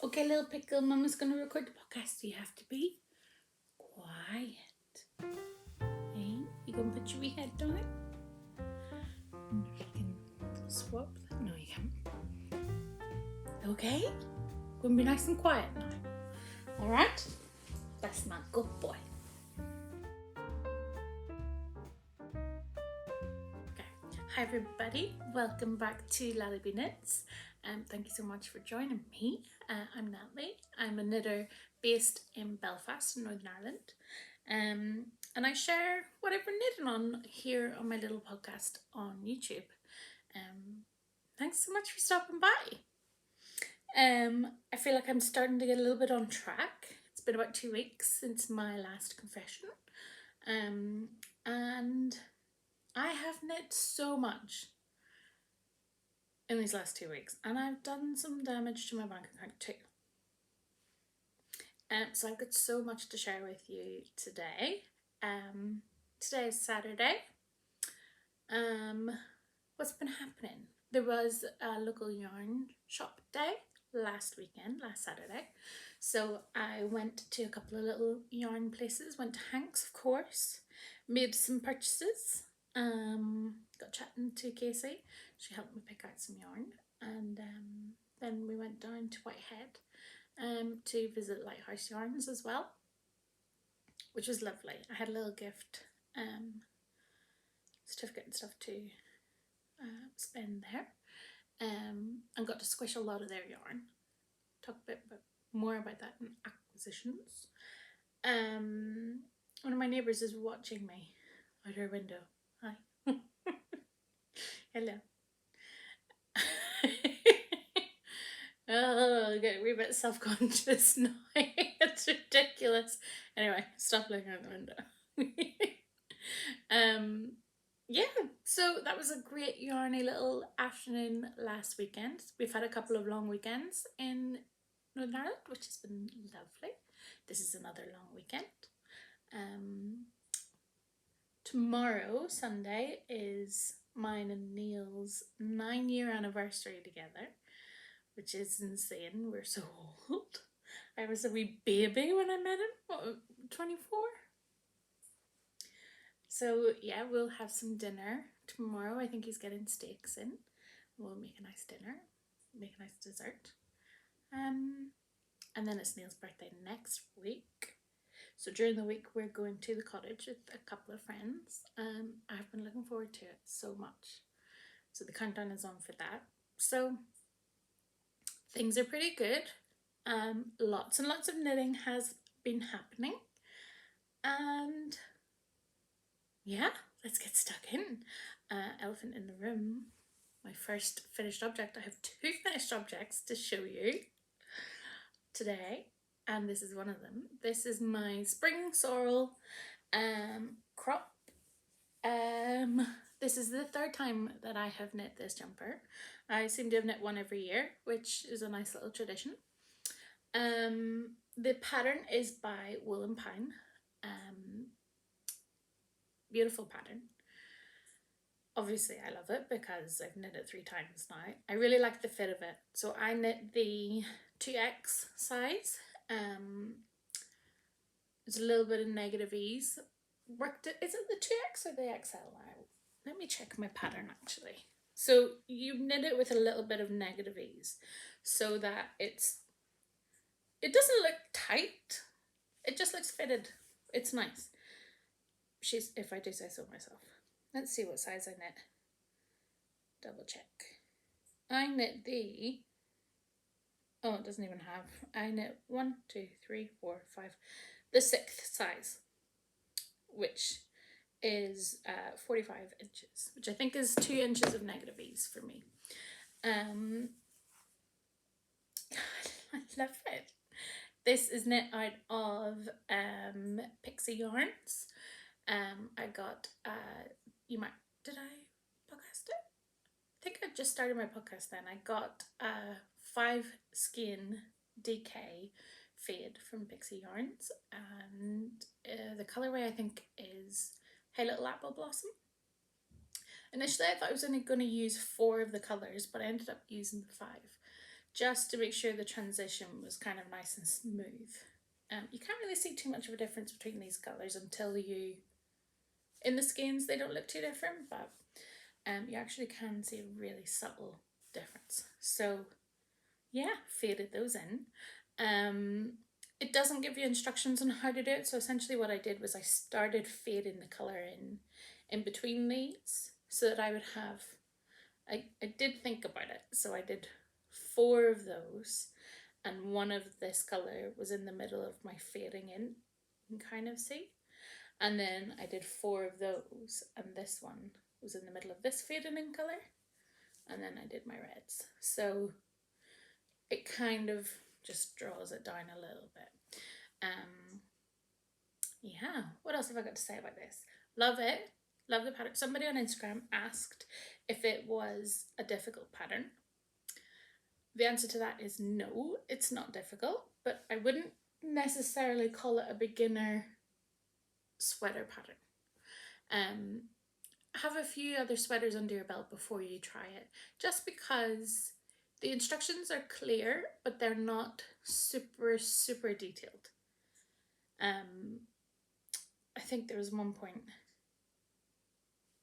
Okay, little pickle, Mama's going to record the podcast, so you have to be quiet. Hey, you going to put your wee head on it? I wonder if you can swap that. No, you can't. Okay? Going to be nice and quiet now. Alright? That's my good boy. Okay. Hi, everybody. Welcome back to Laaleebee Knits. Thank you so much for joining me. I'm Natalie. I'm a knitter based in Belfast in Northern Ireland. And I share what I've been knitting on here on my little podcast on YouTube. Thanks so much for stopping by. I feel like I'm starting to get a little bit on track. It's been about 2 weeks since my last confession. And I have knit so much in these last 2 weeks, and I've done some damage to my bank account too. So I've got so much to share with you today. Today is Saturday. What's been happening? There was a local yarn shop day last Saturday. So I went to a couple of little yarn places, went to Hank's, of course, made some purchases. Got chatting to Casey. She helped me pick out some yarn, and then we went down to Whitehead to visit Lighthouse Yarns as well, which was lovely. I had a little gift certificate and stuff to spend there, and got to squish a lot of their yarn. Talk a bit more about that in acquisitions. One of my neighbours is watching me out her window. Hi. Hello. Oh, I get a wee bit self-conscious now. It's ridiculous. Anyway, stop looking out the window. Yeah, so that was a great yarny little afternoon last weekend. We've had a couple of long weekends in Northern Ireland, which has been lovely. This is another long weekend. Tomorrow, Sunday, is mine and Neil's 9-year anniversary together, which is insane. We're so old. I was a wee baby when I met him. What, 24? So yeah, we'll have some dinner tomorrow. I think he's getting steaks in. We'll make a nice dinner, make a nice dessert. And then it's Neil's birthday next week. So during the week we're going to the cottage with a couple of friends. I've been looking forward to it so much. So the countdown is on for that. So things are pretty good. Lots and lots of knitting has been happening. And yeah, let's get stuck in. Elephant in the room. My first finished object. I have 2 finished objects to show you today, and this is one of them. This is my spring sorrel crop. This is the 3rd time that I have knit this jumper. I seem to have knit one every year, which is a nice little tradition. The pattern is by Wool and Pine. Beautiful pattern. Obviously I love it because I've knit it 3 times now. I really like the fit of it. So I knit the 2X size. There's a little bit of negative ease. Worked it. Is it the 2X or the XL? Let me check my pattern actually. So you knit it with a little bit of negative ease so that it doesn't look tight. It just looks fitted. It's nice. If I do say so myself. Let's see what size I knit. Double check. I knit the... Oh, it doesn't even have... I knit 1, 2, 3, 4, 5. The 6th size, which is 45 inches, which I think is 2 inches of negative ease for me. I love it. This is knit out of Pixie Yarns. I got, did I podcast it? I think I just started my podcast then. I got a 5 skein DK fade from Pixie Yarns, and the colourway I think is Hey Little Apple Blossom. Initially I thought I was only going to use 4 of the colours, but I ended up using the 5 just to make sure the transition was kind of nice and smooth. You can't really see too much of a difference between these colours until you, in the skeins they don't look too different, but you actually can see a really subtle difference. So yeah, faded those in. It doesn't give you instructions on how to do it, so essentially what I did was I started fading the colour in between these so that I would have, I did think about it, so I did 4 of those, and one of this colour was in the middle of my fading in, you can kind of see, and then I did 4 of those, and this one was in the middle of this fading in colour, and then I did my reds. So it kind of just draws it down a little bit. Yeah, what else have I got to say about this? Love it. Love the pattern. Somebody on Instagram asked if it was a difficult pattern. The answer to that is no, it's not difficult, but I wouldn't necessarily call it a beginner sweater pattern. Have a few other sweaters under your belt before you try it, just because the instructions are clear, but they're not super detailed. I think there was one point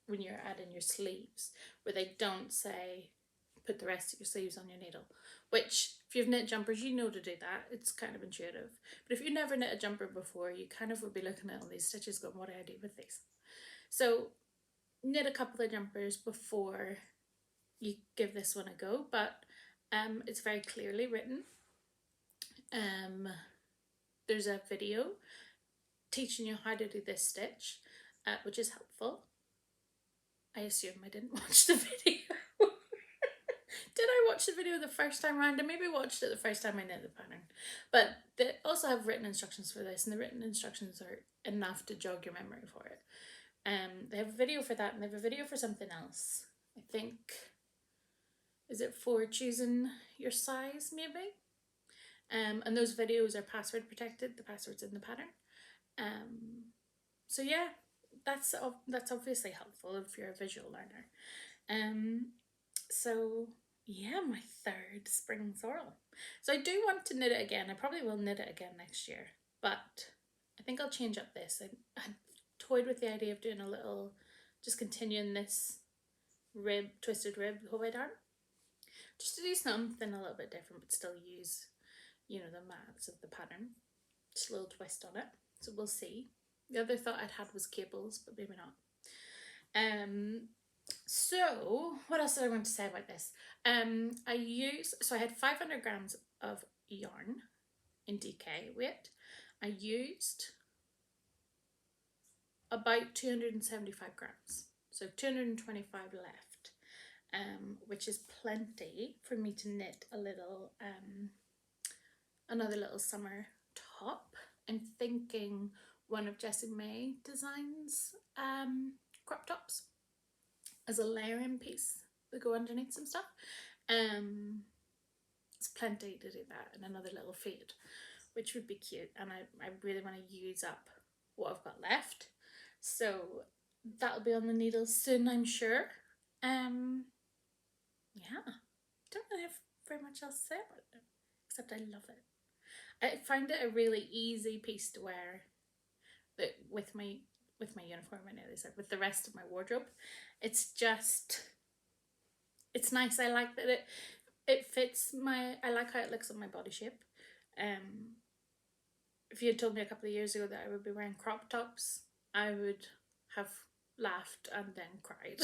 when you're adding your sleeves where they don't say put the rest of your sleeves on your needle, which if you've knit jumpers you know to do that, it's kind of intuitive. But if you never knit a jumper before, you kind of would be looking at all these stitches going, what do I do with these? So knit a couple of jumpers before you give this one a go, but it's very clearly written. There's a video teaching you how to do this stitch, which is helpful. I assume I didn't watch the video. Did I watch the video the first time around? I maybe watched it the first time I knit the pattern. But they also have written instructions for this, and the written instructions are enough to jog your memory for it. They have a video for that, and they have a video for something else. I think, is it for choosing your size maybe? And those videos are password protected, the password's in the pattern. So yeah, that's obviously helpful if you're a visual learner. So yeah, my 3rd spring sorrel. So I do want to knit it again. I probably will knit it again next year, but I think I'll change up this. I toyed with the idea of doing a little, just continuing this rib, twisted rib the whole way down, just to do something a little bit different, but still use, you know, the maths of the pattern, just a little twist on it. So we'll see. The other thought I'd had was cables, but maybe not. So what else did I want to say about this? So I had 500 grams of yarn in DK weight. I used about 275 grams, so 225 left, which is plenty for me to knit a little, another little summer top. I'm thinking one of Jessie May Designs crop tops as a layering piece that go underneath some stuff. It's plenty to do that, and another little fade, which would be cute, and I really want to use up what I've got left, so that'll be on the needles soon, I'm sure. Yeah, don't really have very much else to say about it, except I love it. I find it a really easy piece to wear with my uniform, I nearly said, with the rest of my wardrobe. It's just, it's nice. I like that it fits I like how it looks on my body shape. If you had told me a couple of years ago that I would be wearing crop tops, I would have laughed and then cried.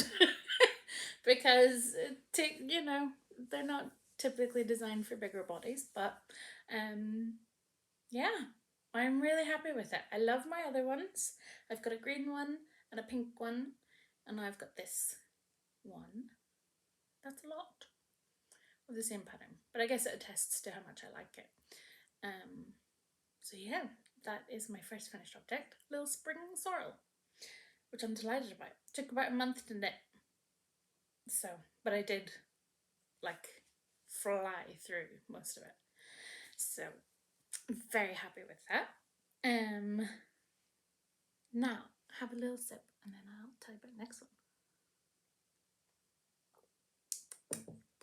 Because you know, they're not typically designed for bigger bodies, but yeah, I'm really happy with it. I love my other ones. I've got a green one and a pink one, and I've got this one. That's a lot of the same pattern, but I guess it attests to how much I like it. So yeah, that is my first finished object, little spring sorrel, which I'm delighted about. It took about a month to knit, so, but I did like fly through most of it, so I'm very happy with that. Now have a little sip and then I'll tell you about the next one.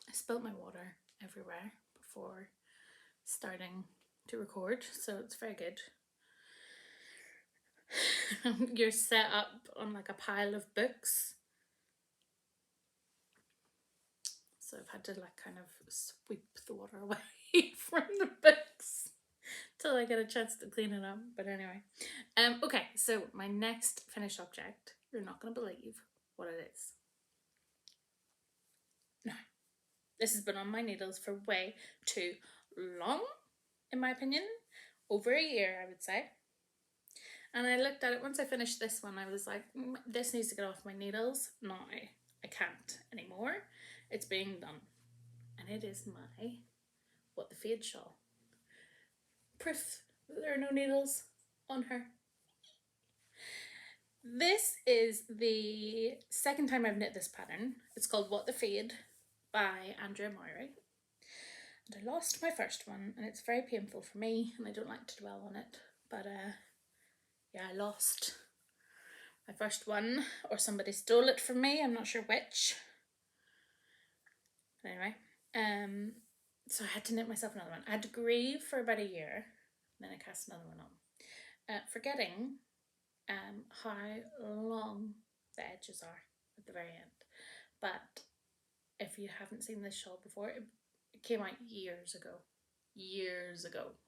I spilled my water everywhere before starting to record, so it's very good. You're set up on like a pile of books, so I've had to like kind of sweep the water away from the books till I get a chance to clean it up. But anyway, okay, so my next finished object, you're not going to believe what it is. No, this has been on my needles for way too long, in my opinion. Over a year, I would say. And I looked at it, once I finished this one, I was like, this needs to get off my needles. No, I can't anymore. It's being done. And it is my What the Fade shawl. Proof that there are no needles on her. This is the second time I've knit this pattern. It's called What the Fade by Andrea Mowry. And I lost my first one, and it's very painful for me, and I don't like to dwell on it. But yeah, I lost my first one, or somebody stole it from me. I'm not sure which. But anyway, so I had to knit myself another one. I had to grieve for about a year, and then I cast another one on, forgetting how long the edges are at the very end. But if you haven't seen this shawl before, it came out years ago,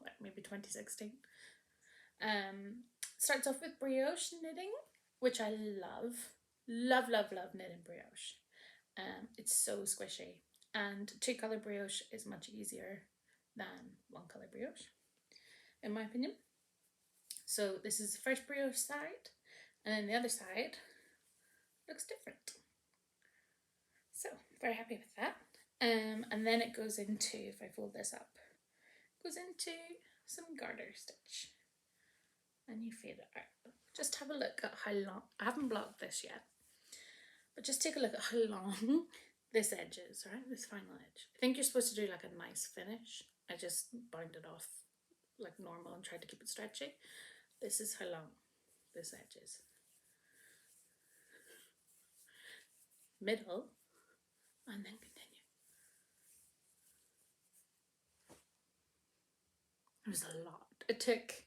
like maybe 2016. Starts off with brioche knitting, which I love knitting brioche. It's so squishy, and 2-color brioche is much easier than 1-color brioche, in my opinion. So this is the first brioche side, and then the other side looks different. So very happy with that. And then it goes into, if I fold this up, goes into some garter stitch, and you fade it out. Just have a look at how long, I haven't blocked this yet, but just take a look at how long this edge is, right? This final edge. I think you're supposed to do like a nice finish. I just bound it off like normal and tried to keep it stretchy. This is how long this edge is. Middle, and then continue. It was a lot. It took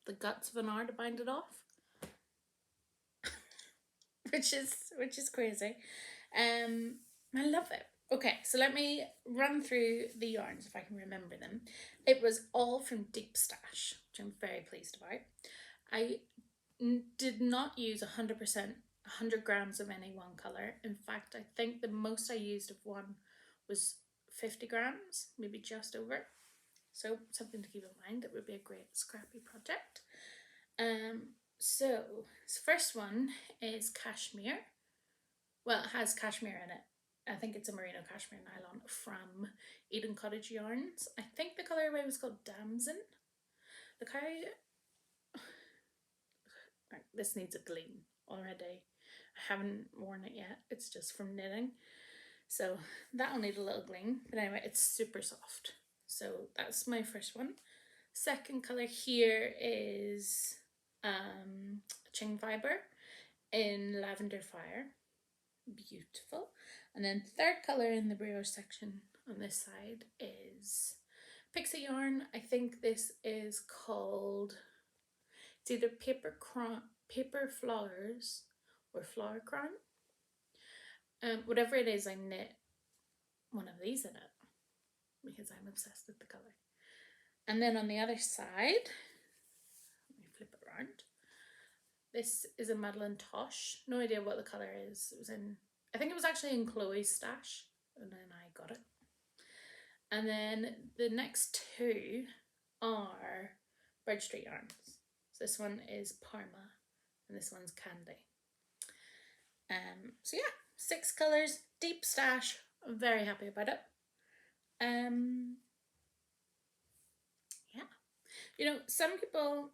the guts of an hour to bind it off, which is crazy. I love it. Okay, so let me run through the yarns if I can remember them. It was all from Deep Stash, which I'm very pleased about. I did not use 100%, 100 grams of any one colour. In fact, I think the most I used of one was 50 grams, maybe just over. So something to keep in mind. It would be a great scrappy project. So this first one is cashmere. Well, it has cashmere in it. I think it's a merino cashmere nylon from Eden Cottage Yarns. I think the colourway was called Damson. Look how... This needs a gleam already. I haven't worn it yet. It's just from knitting. So that'll need a little gleam. But anyway, it's super soft. So that's my first one. Second colour here is Ching Fibre in Lavender Fire. Beautiful. And then third colour in the brioche section on this side is Pixie Yarn. I think this is called, it's either Paper Flowers or Flower Crown. Whatever it is, I knit one of these in it because I'm obsessed with the colour. And then on the other side, let me flip it around. This is a Madeline Tosh. No idea what the colour is. It was in, I think it was actually in Chloe's stash, and then I got it. And then the next two are Bird Street Yarns. So this one is Parma, and this one's Candy. So yeah, 6 colours, Deep Stash. I'm very happy about it. Yeah, you know, some people,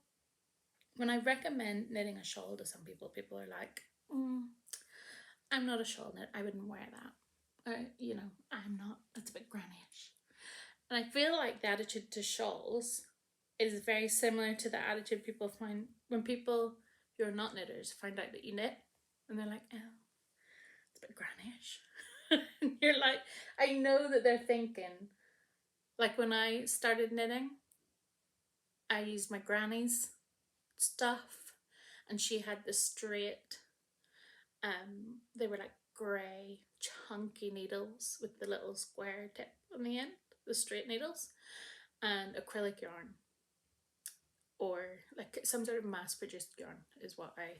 when I recommend knitting a shawl to some people, people are like, I'm not a shawl knit, I wouldn't wear that. Or, you know, I'm not, that's a bit granny-ish. And I feel like the attitude to shawls is very similar to the attitude people find when people who are not knitters find out that you knit, and they're like, oh, it's a bit granny-ish. And you're like, I know that they're thinking, Like when I started knitting, I used my granny's stuff, and she had the straight, they were like grey, chunky needles with the little square tip on the end, the straight needles, and acrylic yarn, or like some sort of mass produced yarn is what I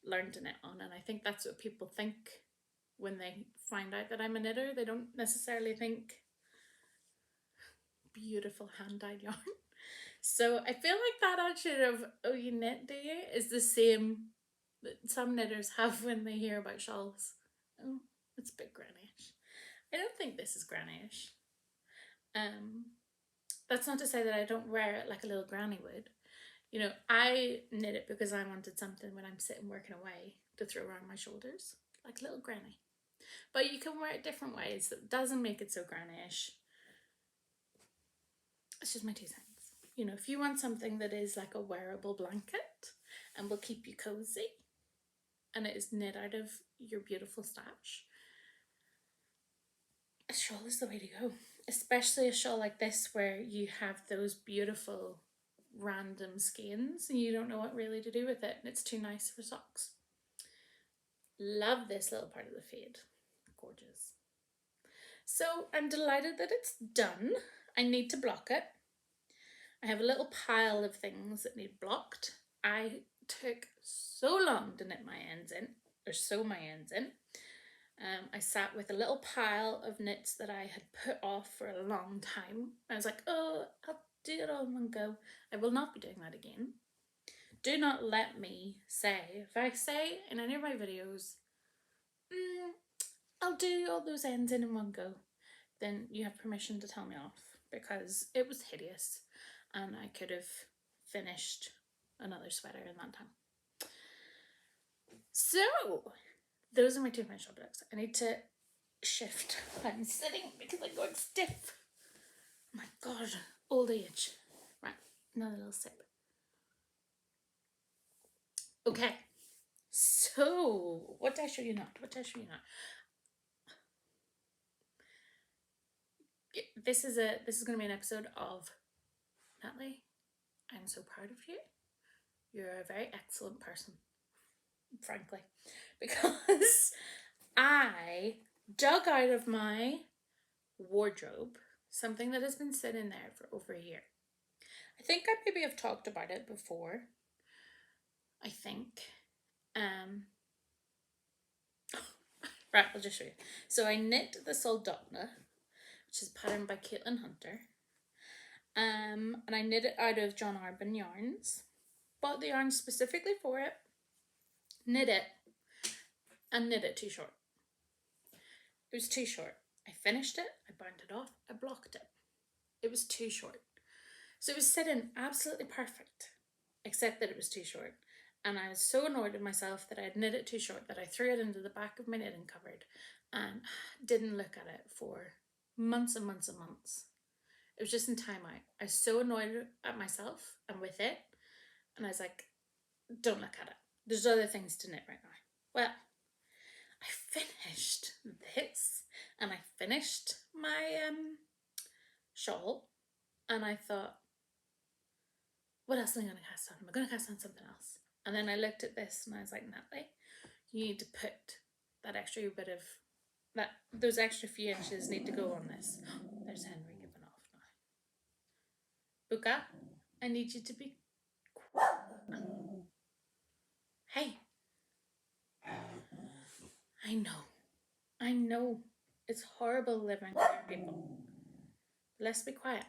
learned to knit on. And I think that's what people think when they find out that I'm a knitter. They don't necessarily think beautiful hand dyed yarn. So I feel like that attitude of, oh, you knit, do you, is the same that some knitters have when they hear about shawls. Oh, it's a bit grannyish. I don't think this is grannyish. That's not to say that I don't wear it like a little granny would. You know, I knit it because I wanted something when I'm sitting working away to throw around my shoulders, like a little granny. But you can wear it different ways. That doesn't make it so grannyish. It's just my 2 cents. You know, if you want something that is like a wearable blanket and will keep you cozy, and it is knit out of your beautiful stash, a shawl is the way to go. Especially a shawl like this where you have those beautiful random skeins and you don't know what really to do with it, and it's too nice for socks. Love this little part of the fade. Gorgeous. So I'm delighted that it's done. I need to block it. I have a little pile of things that need blocked. I took so long to knit my ends in, or sew my ends in. I sat with a little pile of knits that I had put off for a long time. I was like, oh, I'll do it all in one go. I will not be doing that again. Do not let me say, if I say in any of my videos, I'll do all those ends in one go, then you have permission to tell me off, because it was hideous and I could have finished another sweater in that time. So those are my 2 finished objects. I need to shift. I'm sitting because I'm going stiff. Oh my god, old age. Right, another little sip. Okay, so what did I show you not? What did I show you not? This is going to be an episode of Natalie, I'm so proud of you. You're a very excellent person, frankly, because I dug out of my wardrobe something that has been sitting there for over a year. I think I maybe have talked about it before. I think. Right, I'll just show you. So I knit the Soldotna, which is patterned by Caitlin Hunter. And I knit it out of John Arbon yarns. Bought the yarn specifically for it, knit it, and knit it too short. It was too short. I finished it, I bound it off, I blocked it. It was too short. So it was sitting absolutely perfect, except that it was too short. And I was so annoyed with myself that I had knit it too short that I threw it into the back of my knitting cupboard and didn't look at it for months and months and months. It was just in timeout. I was so annoyed at myself and with it. And I was like, don't look at it. There's other things to knit right now. Well, I finished this and I finished my shawl, and I thought, what else am I going to cast on? Am I going to cast on something else? And then I looked at this and I was like, Natalie, you need to put that extra bit of, those extra few inches need to go on this. There's Henry giving off now. Buka, I need you to be quiet. Hey. I know. It's horrible living with people. Let's be quiet.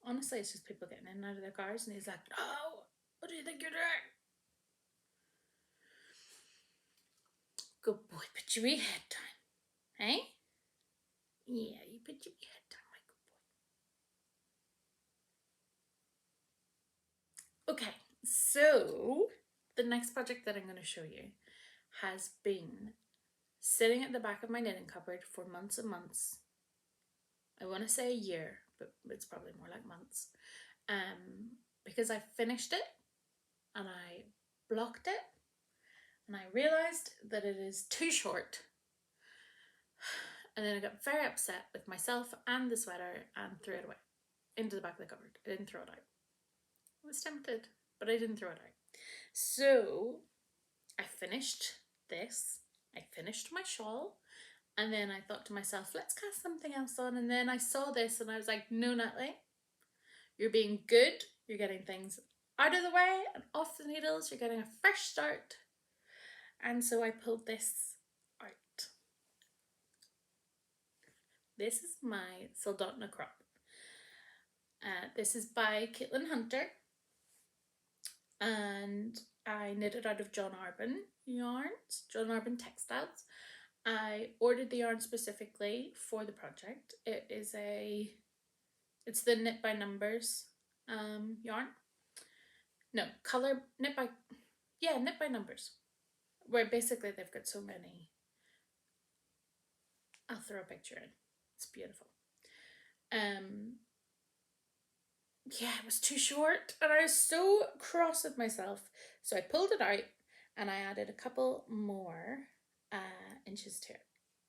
Honestly, it's just people getting in and out of their cars, and he's like, "Oh, what do you think you're doing?" Good boy, put your wee head down. Hey? Yeah, you put your wee head down, my good boy. Okay, so the next project that I'm going to show you has been sitting at the back of my knitting cupboard for months and months. I want to say a year, but it's probably more like months. Because I finished it and I blocked it and I realized that it is too short And then I got very upset with myself and the sweater and threw it away into the back of the cupboard. I didn't throw it out. I was tempted, but I didn't throw it out. So I finished this. I finished my shawl. And then I thought to myself, let's cast something else on. And then I saw this and I was like, no, Natalie, you're being good. You're getting things out of the way and off the needles. You're getting a fresh start. And so I pulled this out. This is my Soldotna crop. This is by Caitlin Hunter. And I knit it out of John Arbon yarns, John Arbon textiles. I ordered the yarn specifically for the project. It's the knit by numbers yarn. No, knit by numbers. Where basically they've got so many. I'll throw a picture in. It's beautiful. Yeah, it was too short and I was so cross with myself. So I pulled it out and I added a couple more inches to it.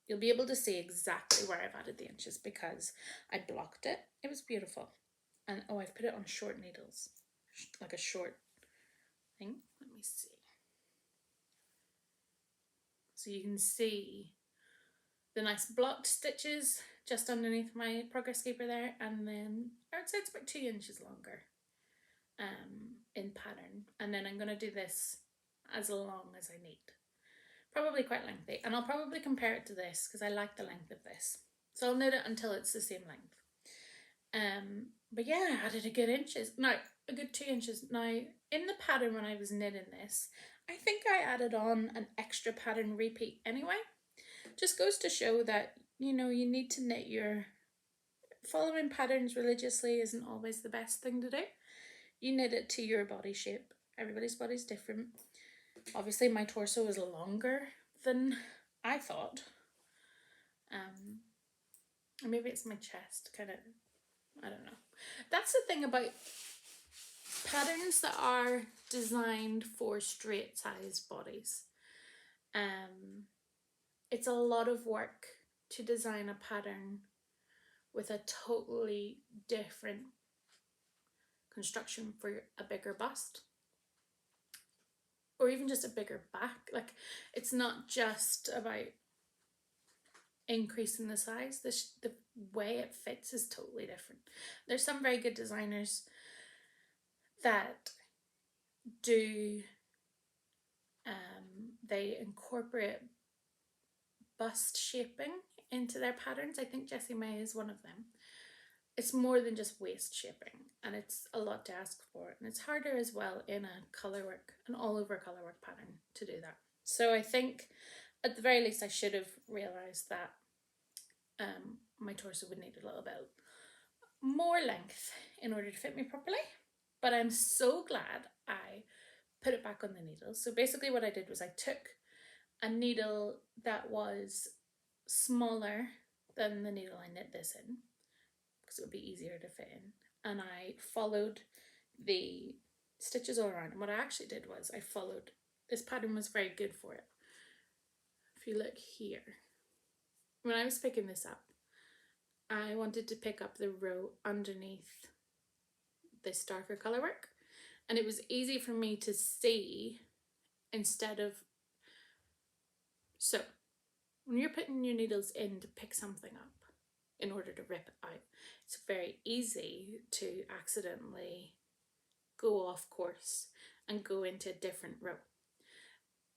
You'll be able to see exactly where I've added the inches because I blocked it. It was beautiful. And oh, I've put it on short needles, like a short thing. Let me see. So you can see the nice blocked stitches just underneath my progress keeper there, and then I would say it's about 2 inches longer in pattern. And then I'm going to do this as long as I need. Probably quite lengthy, and I'll probably compare it to this because I like the length of this. So I'll knit it until it's the same length. But yeah, I added a good 2 inches. Now, in the pattern when I was knitting this, I think I added on an extra pattern repeat anyway. Just goes to show that, you know, you need to knit following patterns religiously isn't always the best thing to do. You knit it to your body shape. Everybody's body's different. Obviously my torso is longer than I thought. Or maybe it's my chest, kind of, I don't know. That's the thing about patterns that are designed for straight sized bodies. It's a lot of work to design a pattern with a totally different construction for a bigger bust. Or even just a bigger back. Like, it's not just about increasing the size. The way it fits is totally different. There's some very good designers that do they incorporate bust shaping into their patterns. I think Jessie May is one of them. It's more than just waist shaping, and it's a lot to ask for, and it's harder as well in an all over colorwork pattern to do that. So I think at the very least I should have realized that my torso would need a little bit more length in order to fit me properly, but I'm so glad I put it back on the needle. So basically what I did was I took a needle that was smaller than the needle I knit this in, because it would be easier to fit in, and I followed the stitches all around. And what I actually did was I followed, this pattern was very good for it. If you look here, when I was picking this up, I wanted to pick up the row underneath this darker colour work, and it was easy for me to see instead of, so when you're putting your needles in to pick something up in order to rip it out, it's very easy to accidentally go off course and go into a different row.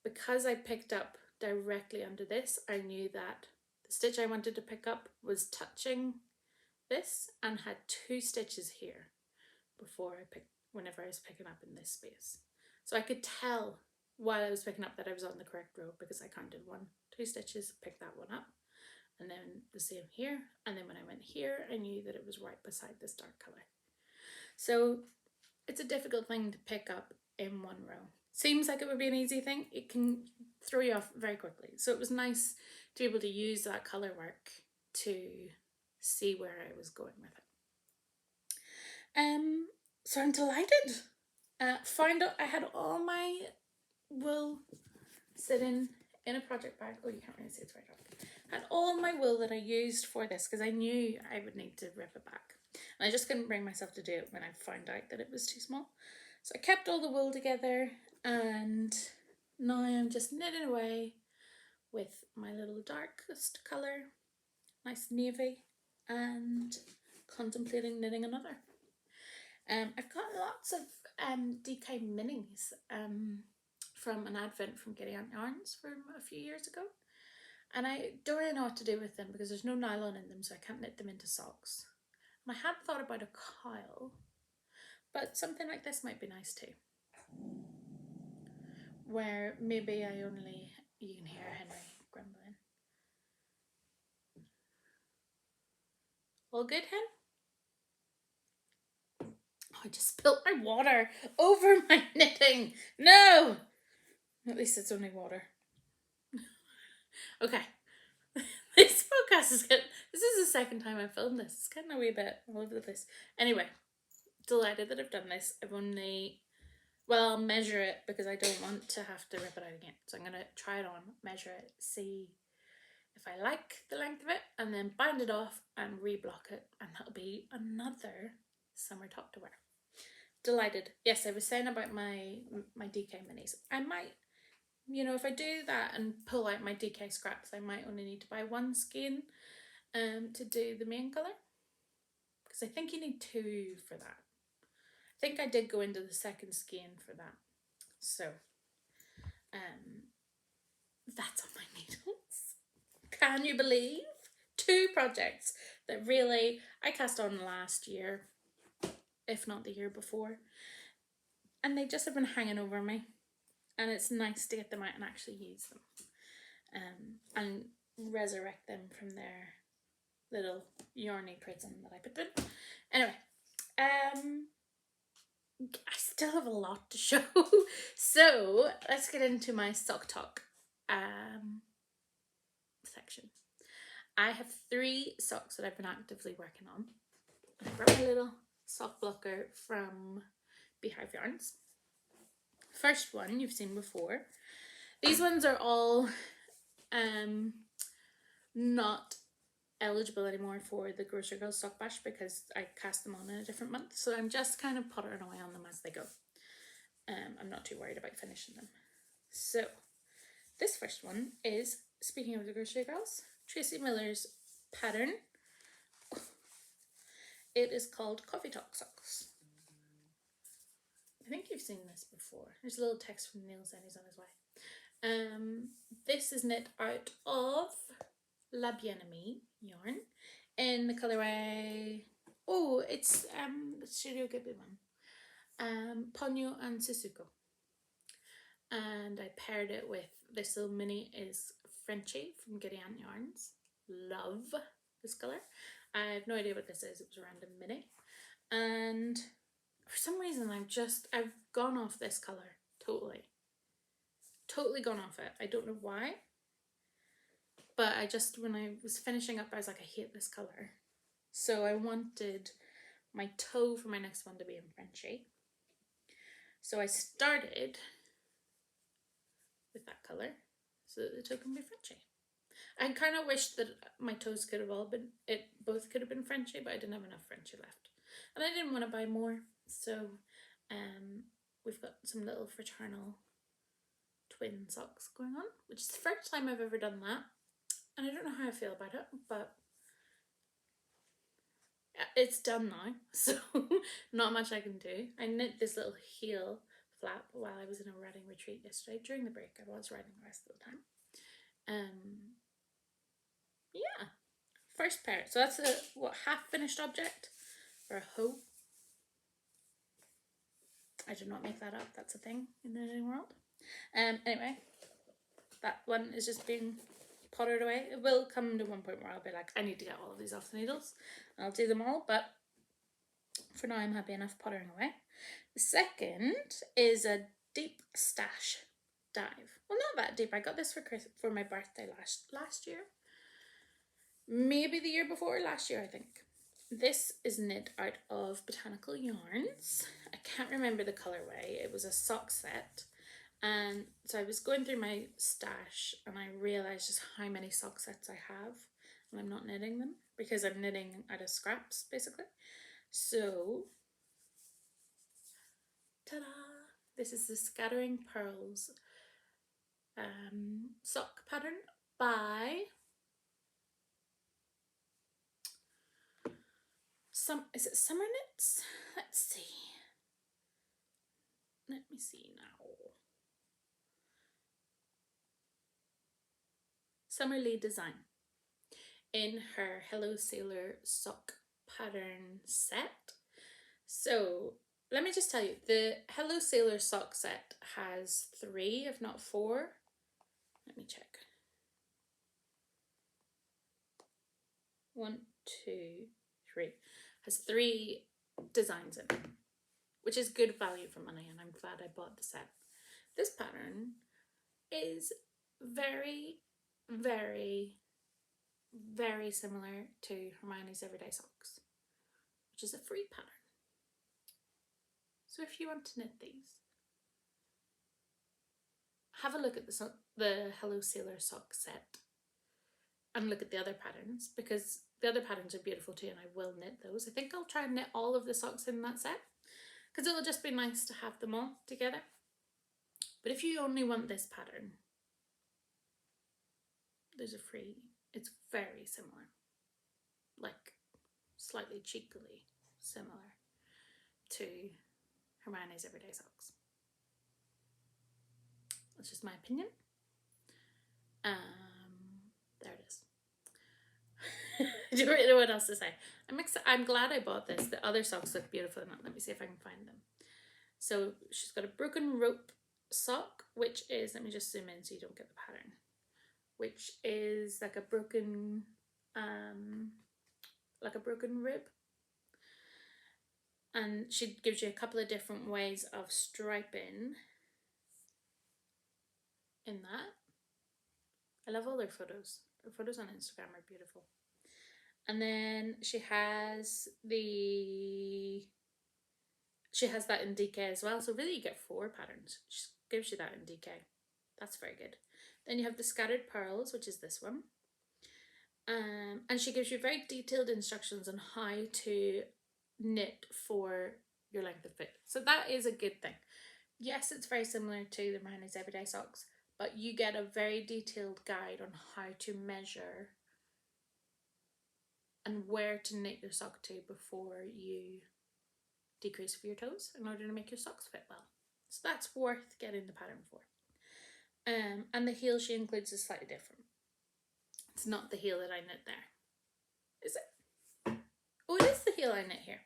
Because I picked up directly under this, I knew that the stitch I wanted to pick up was touching this and had 2 stitches here whenever I was picking up in this space. So I could tell while I was picking up that I was on the correct row because I counted 2 stitches, picked that one up, and then the same here, and then when I went here I knew that it was right beside this dark colour. So it's a difficult thing to pick up in one row. Seems like it would be an easy thing, it can throw you off very quickly. So it was nice to be able to use that colour work to see where I was going with it. So I'm delighted. Found out I had all my wool sitting in a project bag. Oh, you can't really see, it's very dark. had all my wool that I used for this because I knew I would need to rip it back. And I just couldn't bring myself to do it when I found out that it was too small. So I kept all the wool together, and now I'm just knitting away with my little darkest colour, nice navy, and contemplating knitting another. I've got lots of DK minis from an advent from Giddy Aunt Yarns from a few years ago. And I don't really know what to do with them because there's no nylon in them, so I can't knit them into socks. And I had thought about a cowl, but something like this might be nice too. Where maybe you can hear Henry grumbling. All good, Hen? Oh, I just spilled my water over my knitting. No! At least it's only water. Okay. This podcast is good. This is the second time I've filmed this. It's getting a wee bit all over the place. Anyway, delighted that I've done this. I'll measure it because I don't want to have to rip it out again. So I'm going to try it on, measure it, see if I like the length of it, and then bind it off and reblock it, and that'll be another summer top to wear. Delighted. Yes, I was saying about my DK minis. I might, if I do that and pull out my DK scraps, I might only need to buy one skein to do the main colour. Because I think you need two for that. I think I did go into the second skein for that. So, that's on my needles. Can you believe? 2 projects that really I cast on last year, if not the year before. And they just have been hanging over me. And it's nice to get them out and actually use them. And resurrect them from their little yarny prison that I put them in. Anyway, I still have a lot to show. So let's get into my sock talk section. I have 3 socks that I've been actively working on. I brought my little sock blocker from Beehive Yarns. First one you've seen before. These ones are all not eligible anymore for the Grocery Girls Sock Bash because I cast them on in a different month. So I'm just kind of pottering away on them as they go. I'm not too worried about finishing them. So this first one is, speaking of the Grocery Girls, Tracy Miller's pattern. It is called Coffee Talk Socks. I think you've seen this before. There's a little text from Neil saying he's on his way. This is knit out of Laaleebee yarn in the colourway. Oh, it's the Studio Ghibli one. Ponyo and Susuko. And I paired it with this little mini is Frenchie from Giddy Aunt Yarns. Love this colour. I have no idea what this is. It was a random mini. And for some reason I've gone off this colour. Totally gone off it. I don't know why. But when I was finishing up, I was like, I hate this colour. So I wanted my toe for my next one to be in Frenchie. So I started with that colour so that the toe can be Frenchie. I kind of wish that my toes could have both could have been Frenchie, but I didn't have enough Frenchie left. And I didn't want to buy more, so we've got some little fraternal twin socks going on, which is the first time I've ever done that. And I don't know how I feel about it, but it's done now, so not much I can do. I knit this little heel flap while I was in a writing retreat yesterday. During the break, I was writing the rest of the time. Yeah, first pair. So that's a half finished object or a hoe. I did not make that up. That's a thing in the knitting world. Anyway, that one is just being pottered away. It will come to one point where I'll be like, I need to get all of these off the needles. I'll do them all, but for now I'm happy enough pottering away. The second is a deep stash dive. Well, not that deep. I got this for my birthday last year. Maybe the year before, last year I think. This is knit out of Botanical Yarns. I can't remember the colourway. It was a sock set. And so I was going through my stash and I realised just how many sock sets I have, and I'm not knitting them because I'm knitting out of scraps basically. So, ta-da! This is the Scattering Pearls sock pattern by is it Summer Knits? Let's see. Let me see now. Summer Lee Design in her Hello Sailor sock pattern set. So let me just tell you, the Hello Sailor sock set has 3, if not 4. Let me check. 1, 2, 3. Has 3 designs in it, which is good value for money, and I'm glad I bought the set. This pattern is very, very, very similar to Hermione's Everyday Socks, which is a free pattern. So if you want to knit these, have a look at the Hello Sailor sock set and look at the other patterns, because the other patterns are beautiful too and I will knit those. I think I'll try and knit all of the socks in that set because it'll just be nice to have them all together. But if you only want this pattern, there's a free, it's very similar, like slightly cheekily similar to Hermione's Everyday Socks. That's just my opinion. There it is. I don't really know what else to say. I'm glad I bought this. The other socks look beautiful. Now, let me see if I can find them. So she's got a broken rope sock, which is, let me just zoom in so you don't get the pattern, which is like a broken rib. And she gives you a couple of different ways of striping in that. I love all their photos. Her photos on Instagram are beautiful. And then she has that in DK as well. So really you get 4 patterns. She gives you that in DK. That's very good. Then you have the Scattered Pearls, which is this one. And she gives you very detailed instructions on how to knit for your length of foot. So that is a good thing. Yes, it's very similar to the Hermione's Everyday Socks, but you get a very detailed guide on how to measure and where to knit your sock to before you decrease for your toes in order to make your socks fit well. So that's worth getting the pattern for. And the heel she includes is slightly different. It's not the heel that I knit there. Is it? Oh, it is the heel I knit here.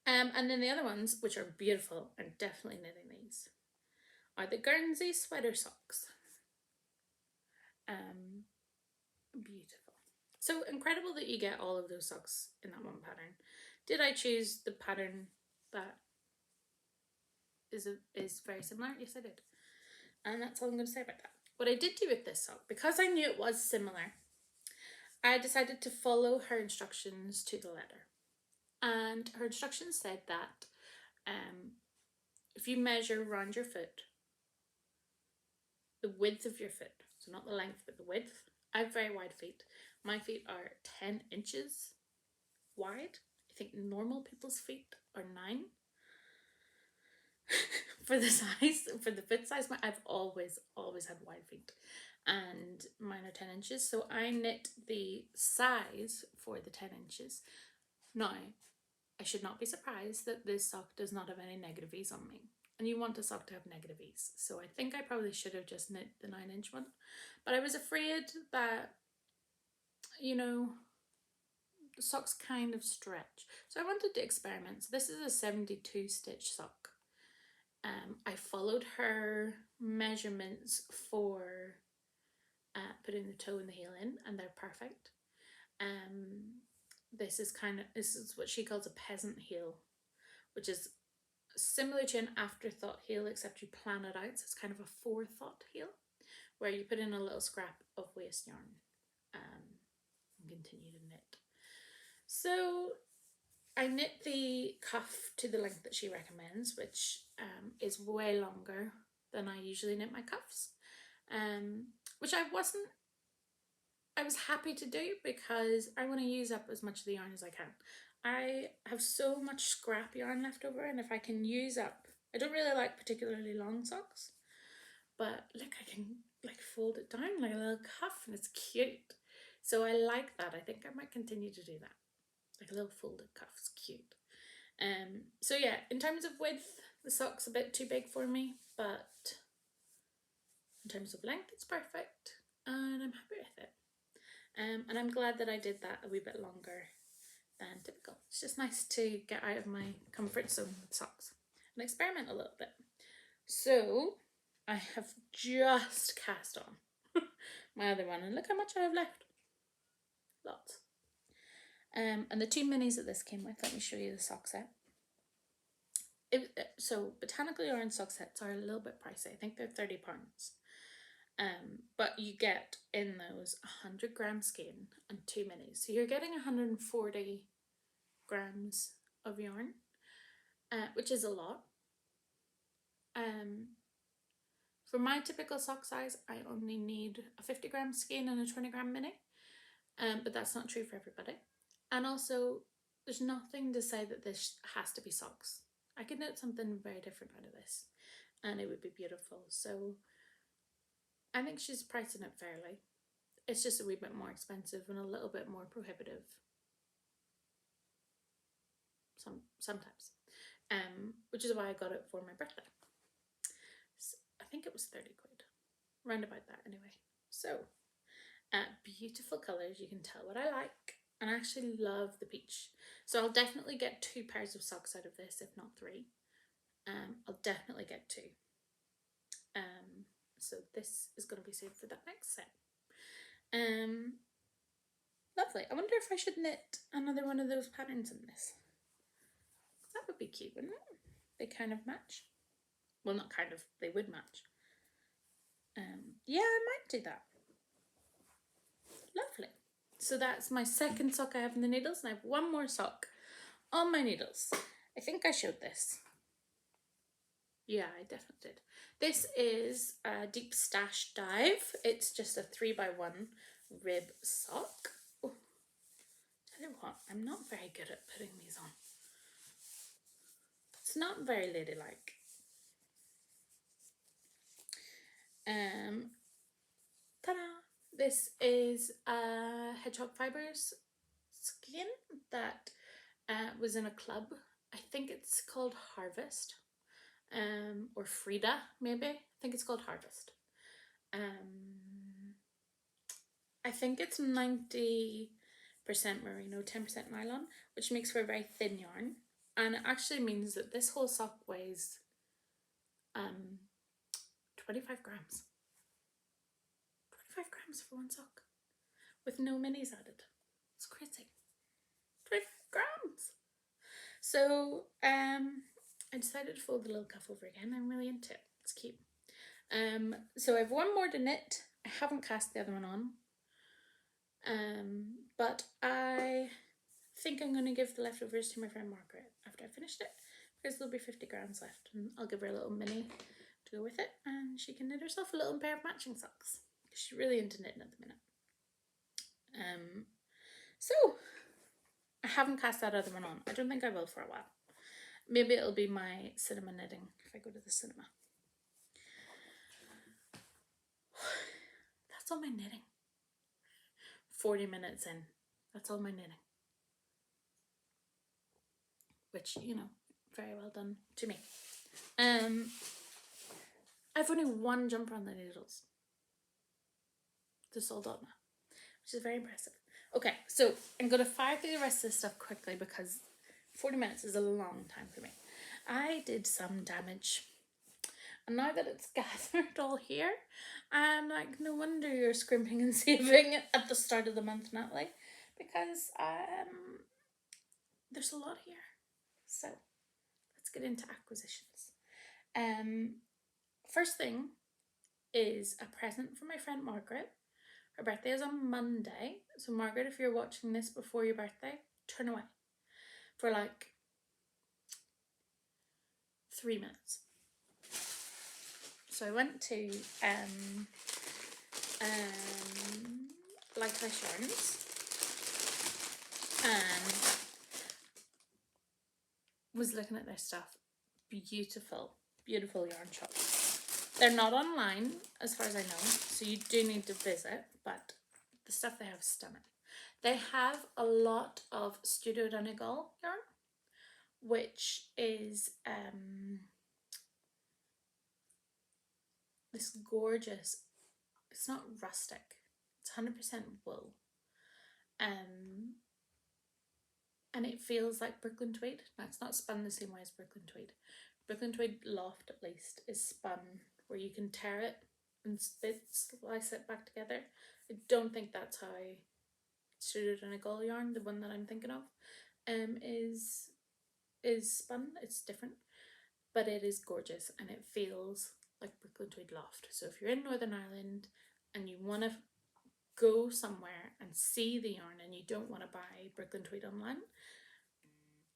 And then the other ones, which are beautiful, I'm definitely knitting these, are the Guernsey sweater socks. Beautiful. So incredible that you get all of those socks in that one pattern. Did I choose the pattern that is very similar? Yes, I did. And that's all I'm going to say about that. What I did do with this sock, because I knew it was similar, I decided to follow her instructions to the letter. And her instructions said that if you measure around your foot, the width of your foot, so not the length but the width. I have very wide feet. My feet are 10 inches wide. I think normal people's feet are 9. For the foot size, I've always had wide feet, and mine are 10 inches. So I knit the size for the 10 inches. Now, I should not be surprised that this sock does not have any negative ease on me. And you want a sock to have negative ease. So I think I probably should have just knit the 9-inch one. But I was afraid that, you know, the socks kind of stretch. So I wanted to experiment. So this is a 72 stitch sock. I followed her measurements for putting the toe and the heel in, and they're perfect. This is what she calls a peasant heel, which is similar to an afterthought heel, except you plan it out. So it's kind of a forethought heel, where you put in a little scrap of waste yarn and continue to knit. So I knit the cuff to the length that she recommends, which is way longer than I usually knit my cuffs, which I was happy to do because I want to use up as much of the yarn as I can. I have so much scrap yarn left over, and if I can use up, I don't really like particularly long socks, but look, I can like fold it down like a little cuff and it's cute. So I like that. I think I might continue to do that. Like a little folded cuff, it's cute. So yeah, in terms of width, the sock's a bit too big for me, but in terms of length, it's perfect, and I'm happy with it. And I'm glad that I did that a wee bit longer than typical. It's just nice to get out of my comfort zone with socks and experiment a little bit. So I have just cast on my other one, and look how much I have left. Lots. And the 2 minis that this came with, let me show you the sock set. So botanical yarn sock sets are a little bit pricey. I think they're £30. But you get in those 100-gram skein and 2 minis. So you're getting 140 grams of yarn, which is a lot. For my typical sock size, I only need a 50-gram skein and a 20-gram mini, but that's not true for everybody. And also, there's nothing to say that this has to be socks. I could knit something very different out of this, and it would be beautiful. So I think she's pricing it fairly. It's just a wee bit more expensive and a little bit more prohibitive sometimes, which is why I got it for my birthday. So I think it was 30 quid, round about that anyway. So beautiful colours, you can tell what I like, and I actually love the peach. So I'll definitely get 2 pairs of socks out of this, if not 3. I'll definitely get 2. So this is going to be saved for that next set. Lovely. I wonder if I should knit another one of those patterns in this. That would be cute, wouldn't it? They kind of match. Well, not kind of, they would match. Yeah, I might do that. Lovely. So that's my second sock I have in the needles, and I have one more sock on my needles. I think I showed this. Yeah, I definitely did. This is a Deep Stash Dive. It's just a 3x1 rib sock. Oh, tell you what, I'm not very good at putting these on. It's not very ladylike. Ta-da! This is a Hedgehog Fibers skein that was in a club. I think it's called Harvest. Or Frida, maybe. I think it's called Harvest. I think it's 90% merino, 10% nylon, which makes for a very thin yarn. And it actually means that this whole sock weighs 25 grams. 25 grams for one sock with no minis added. It's crazy. 25 grams. So I decided to fold the little cuff over again. I'm really into it. It's cute. So I have one more to knit. I haven't cast the other one on. But I think I'm going to give the leftovers to my friend Margaret after I finished it, because there'll be 50 grams left, and I'll give her a little mini to go with it, and she can knit herself a little pair of matching socks. She's really into knitting at the minute. So I haven't cast that other one on. I don't think I will for a while. Maybe it'll be my cinema knitting if I go to the cinema. That's all my knitting. 40 minutes in. That's all my knitting. Which, you know, very well done to me. I've only one jumper on the needles. They're sold out now, which is very impressive. Okay, so I'm going to fire through the rest of this stuff quickly because 40 minutes is a long time for me. I did some damage, and now that it's gathered all here, I'm like, no wonder you're scrimping and saving at the start of the month, Natalie, because there's a lot here. So let's get into acquisitions. First thing is a present from my friend Margaret. Her birthday is on Monday, so Margaret, if you're watching this before your birthday, turn away for like 3 minutes. So I went to Laaleebee Yarns and was looking at their stuff. Beautiful, beautiful yarn shop. They're not online as far as I know, so you do need to visit, but the stuff they have is stunning. They have a lot of Studio Donegal yarn, which is this gorgeous, it's not rustic, it's 100% wool. And it feels like Brooklyn tweed. Now, it's not spun the same way as Brooklyn tweed. Brooklyn tweed loft, at least, is spun where you can tear it and slice it back together. I don't think that's how Studio Donegal yarn, the one that I'm thinking of, is spun. It's different, but it is gorgeous and it feels like Brooklyn tweed loft. So if you're in Northern Ireland and you want to go somewhere and see the yarn and you don't want to buy Brooklyn tweed online,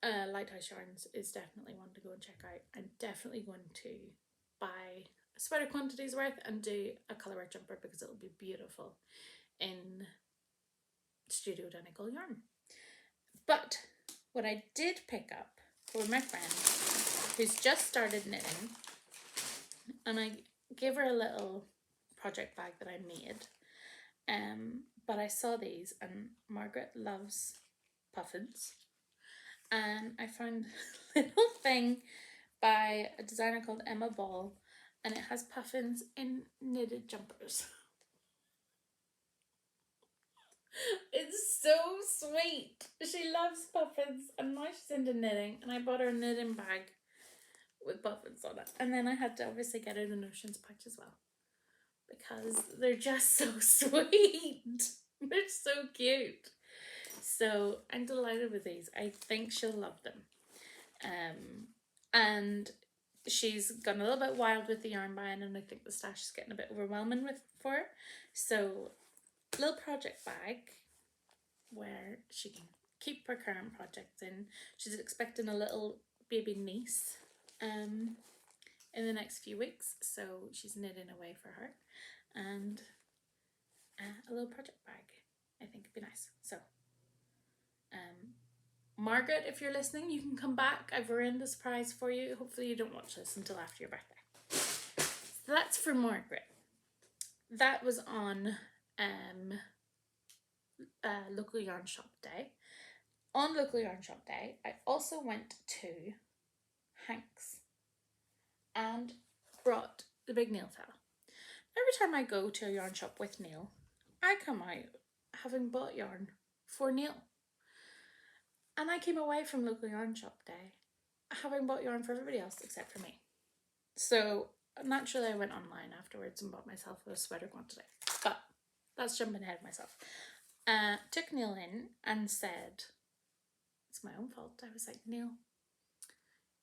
Lighthouse Yarns is definitely one to go and check out. I'm definitely going to buy sweater quantities worth and do a colourwork jumper because it'll be beautiful in Studio Donegal yarn. But what I did pick up for my friend who's just started knitting, and I gave her a little project bag that I made, but I saw these and Margaret loves puffins, and I found a little thing by a designer called Emma Ball, and it has puffins in knitted jumpers. It's so sweet. She loves puffins, and now she's into knitting, and I bought her a knitting bag with puffins on it. And then I had to obviously get her the notions patch as well, because they're just so sweet. They're so cute. So I'm delighted with these. I think she'll love them. And she's gone a little bit wild with the yarn buying, and I think the stash is getting a bit overwhelming for her. So little project bag where she can keep her current projects in. She's expecting a little baby niece in the next few weeks, so she's knitting away for her, and a little project bag I think would be nice. So Margaret, if you're listening, you can come back. I've ruined the surprise for you. Hopefully you don't watch this until after your birthday. So that's for Margaret. That was on local yarn shop day. On local yarn shop day, I also went to Hanks and brought the big nail file. Every time I go to a yarn shop with Neil, I come out having bought yarn for Neil. And I came away from local yarn shop day having bought yarn for everybody else except for me. So naturally I went online afterwards and bought myself a sweater quantity. But that's jumping ahead of myself. Took Neil in and said, it's my own fault. I was like, Neil,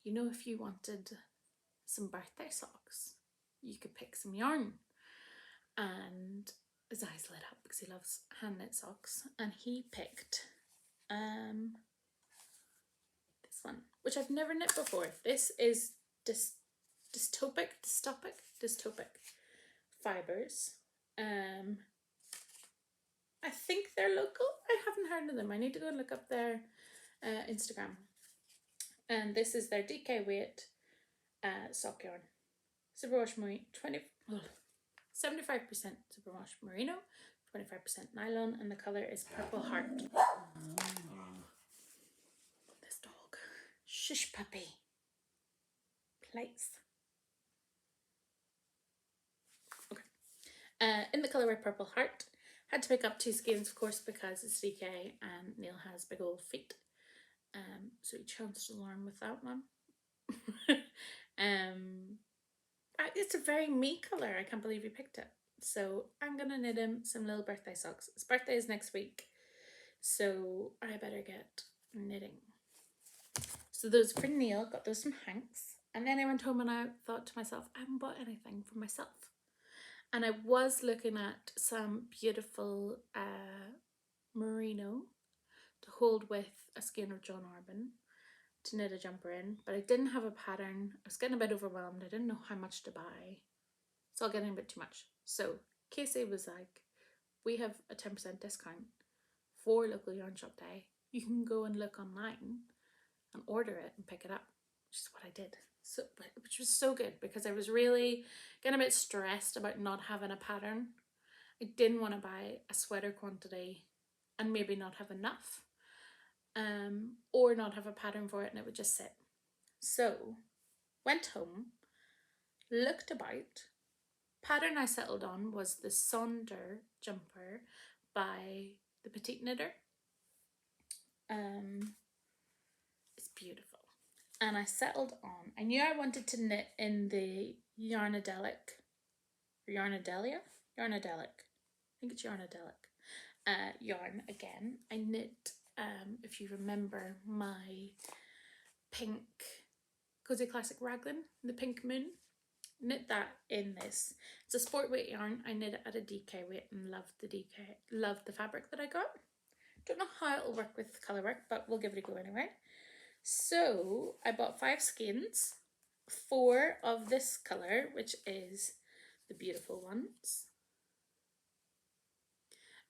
you know, if you wanted some birthday socks, you could pick some yarn. And his eyes lit up because he loves hand knit socks, and he picked this one, which I've never knit before. This is dystopic fibers. I think they're local. I haven't heard of them. I need to go and look up their Instagram. And this is their DK weight sock yarn. Superwash 75% superwash merino, 25% nylon, and the colour is Purple Heart. This dog. Shush puppy. Place. Okay. In the colourway Purple Heart. Had to pick up 2 skeins, of course, because it's DK and Neil has big old feet. So he chanced along with that one. It's a very me colour. I can't believe he picked it. So I'm gonna knit him some little birthday socks. His birthday is next week, so I better get knitting. So those for Neil, got those from Hanks, and then I went home and I thought to myself, I haven't bought anything for myself. And I was looking at some beautiful merino to hold with a skein of John Arbon to knit a jumper in, but I didn't have a pattern. I was getting a bit overwhelmed. I didn't know how much to buy. it's all getting a bit too much. So Casey was like, we have a 10% discount for local yarn shop day. You can go and look online and order it and pick it up, which is what I did. So, which was so good because I was really getting a bit stressed about not having a pattern. I didn't want to buy a sweater quantity and maybe not have enough, or not have a pattern for it and it would just sit. So went home, looked about. Pattern I settled on was the Sonder jumper by the Petite Knitter. It's beautiful. And I settled on, I knew I wanted to knit in the Yarnadelic, or Yarnadelia? Yarnadelic. I think it's Yarnadelic. Yarn again. I knit, if you remember, my pink Cozy Classic Raglan, the pink moon. Knit that in this. It's a sport weight yarn. I knit it at a DK weight and loved the DK, loved the fabric that I got. Don't know how it'll work with colour work, but we'll give it a go anyway. So I bought 5 skeins, 4 of this colour, which is the beautiful ones.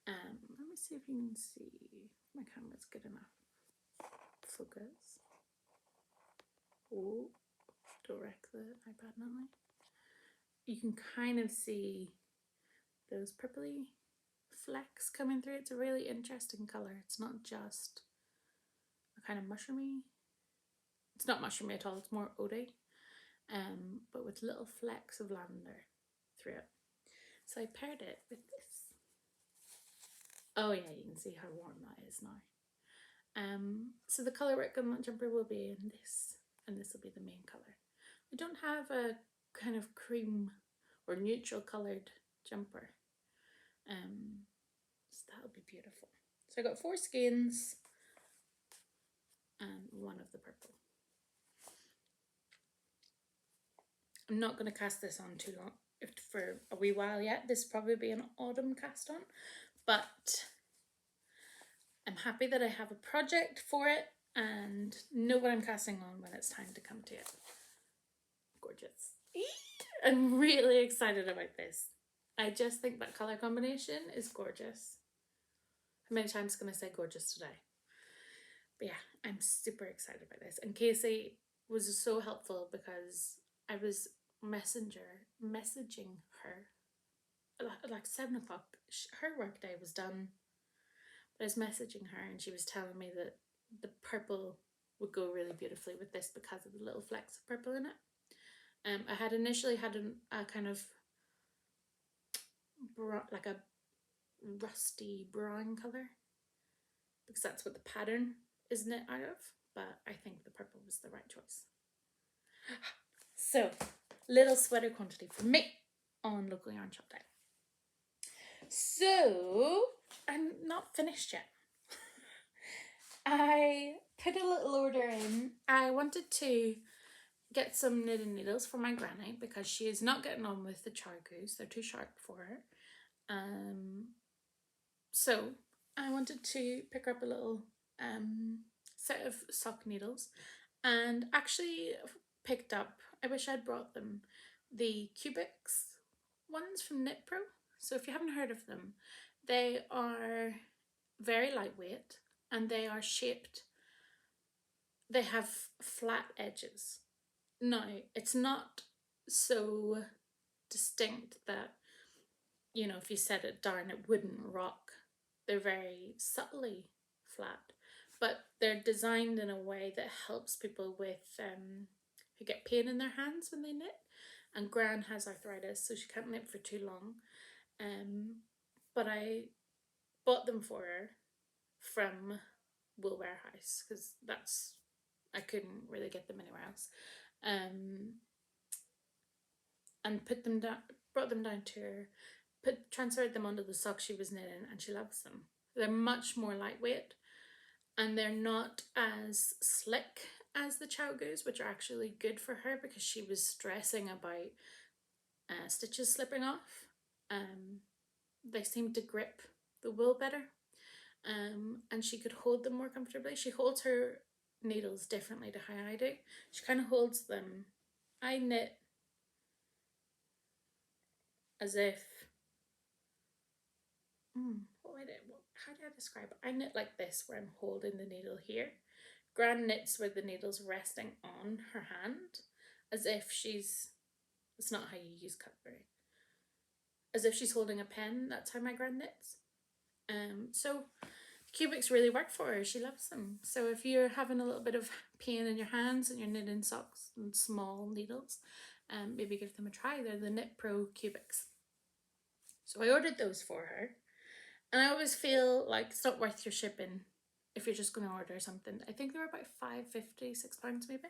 Let me see if you can see. My camera's good enough. Focus. Oh, don't wreck the iPad now. You can kind of see those purpley flecks coming through. It's a really interesting colour. It's not just a kind of mushroomy. It's not mushroomy at all. It's more ode, but with little flecks of lavender through it. So I paired it with this. Oh yeah, you can see how warm that is now. So the colour work on that jumper will be in this, and this will be the main colour. I don't have a kind of cream or neutral coloured jumper, so that'll be beautiful. So I got 4 skeins and 1 of the purple. I'm not going to cast this on too long, for a wee while yet. This will probably be an autumn cast on, but I'm happy that I have a project for it and know what I'm casting on when it's time to come to it. Gorgeous. I'm really excited about this. I just think that colour combination is gorgeous. How many times can I say gorgeous today? But yeah, I'm super excited about this. And Casey was so helpful because I was messaging her at like 7 o'clock. Her work day was done. But I was messaging her and she was telling me that the purple would go really beautifully with this because of the little flecks of purple in it. I had initially had a kind of like a rusty brown colour because that's what the pattern is knit out of, but I think the purple was the right choice. So, little sweater quantity for me on local yarn shop day. So, I'm not finished yet. I put a little order in. I wanted to get some knitting needles for my granny because she is not getting on with the charcoals. They're too sharp for her. So I wanted to pick up a little set of sock needles and actually picked up, I wish I'd brought them, the Cubics ones from Knit Pro. So if you haven't heard of them, they are very lightweight and they are shaped, they have flat edges. Now, it's not so distinct that, you know, if you set it down it wouldn't rock. They're very subtly flat, but they're designed in a way that helps people with who get pain in their hands when they knit. And Gran has arthritis, so she can't knit for too long. But I bought them for her from Wool Warehouse because I couldn't really get them anywhere else. And put them down, brought them down to her, transferred them onto the socks she was knitting, and she loves them. They're much more lightweight and they're not as slick as the Chow Goose, which are actually good for her because she was stressing about stitches slipping off. They seem to grip the wool better, and she could hold them more comfortably. She holds her needles differently to how I do. She kind of holds them. I knit as if, how do I describe it? I knit like this, where I'm holding the needle here. Gran knits where the needle's resting on her hand, as if she's, it's not how you use cutlery, as if she's holding a pen. That's how my Gran knits. So cubics really work for her. She loves them. So if you're having a little bit of pain in your hands and you're knitting socks and small needles, maybe give them a try. They're the Knit Pro cubics. So I ordered those for her, and I always feel like it's not worth your shipping if you're just going to order something. I think they were about £5.50, £6 maybe.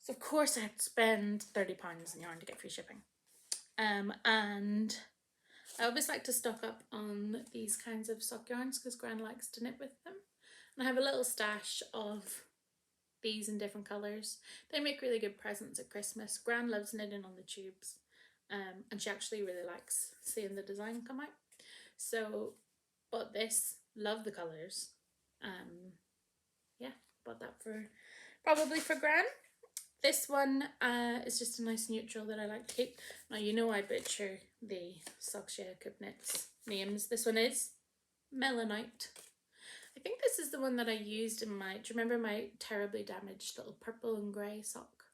So of course I had to spend £30 in yarn to get free shipping. And I always like to stock up on these kinds of sock yarns because Gran likes to knit with them. And I have a little stash of these in different colours. They make really good presents at Christmas. Gran loves knitting on the tubes, and she actually really likes seeing the design come out. So bought this, love the colours. Yeah, bought that probably for Gran. This one is just a nice neutral that I like to keep. Now you know I butcher the Sockshare Coop Knits names. This one is Melanite. I think this is the one that I used in my, do you remember my terribly damaged little purple and grey sock?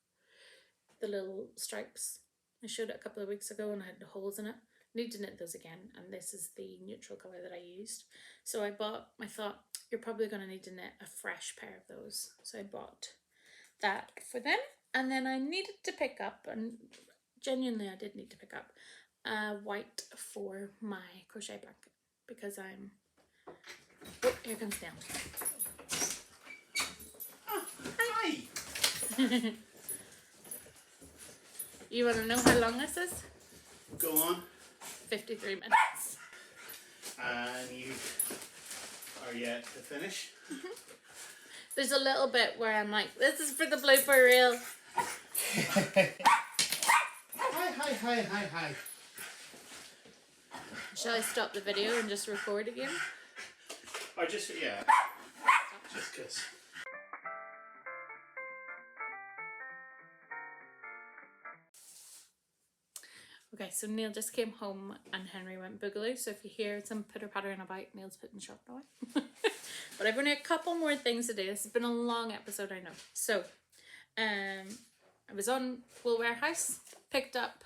The little stripes. I showed it a couple of weeks ago and I had the holes in it. I need to knit those again, and this is the neutral colour that I used. So I thought, you're probably going to need to knit a fresh pair of those. So I bought that for them. And then I needed to pick up, and genuinely I did need to pick up, white for my crochet blanket, because I'm, oh, here comes Neil. Oh, hi! You want to know how long this is? Go on. 53 minutes. And you are yet to finish? There's a little bit where I'm like, this is for the blooper reel. Hi. Shall I stop the video and just record again? Or just, yeah. Just because. Okay, so Neil just came home and Henry went boogaloo. So if you hear some pitter pattering about, Neil's putting shopping away. But I've only a couple more things to do. This has been a long episode, I know. So, I was on Wool Warehouse, picked up